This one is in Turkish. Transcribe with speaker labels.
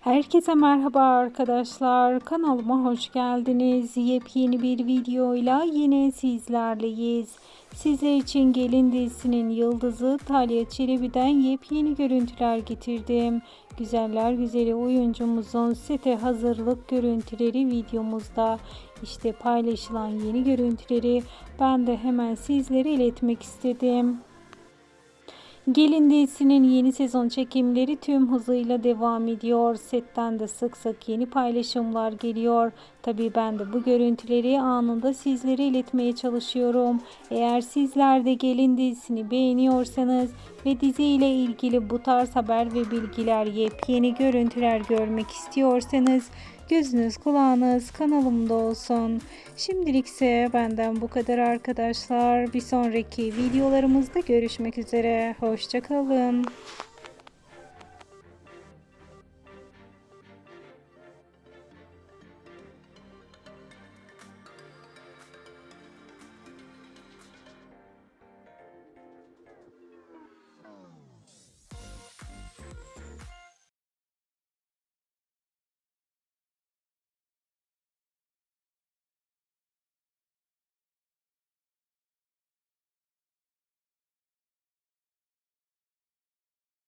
Speaker 1: Herkese merhaba arkadaşlar. Kanalıma hoş geldiniz. Yepyeni bir videoyla yine sizlerleyiz. Sizler için Gelin dizisinin yıldızı Talya Çelebi'den yepyeni görüntüler getirdim. Güzeller güzeli oyuncumuzun sete hazırlık görüntüleri videomuzda. İşte paylaşılan yeni görüntüleri ben de hemen sizlere iletmek istedim. Gelin dizisinin yeni sezon çekimleri tüm hızıyla devam ediyor. Setten de sık sık yeni paylaşımlar geliyor. Tabii ben de bu görüntüleri anında sizlere iletmeye çalışıyorum. Eğer sizler de Gelin dizisini beğeniyorsanız ve diziyle ilgili bu tarz haber ve bilgiler, yepyeni görüntüler görmek istiyorsanız gözünüz kulağınız kanalımda olsun. Şimdilik ise benden bu kadar arkadaşlar. Bir sonraki videolarımızda görüşmek üzere. Hoşça kalın.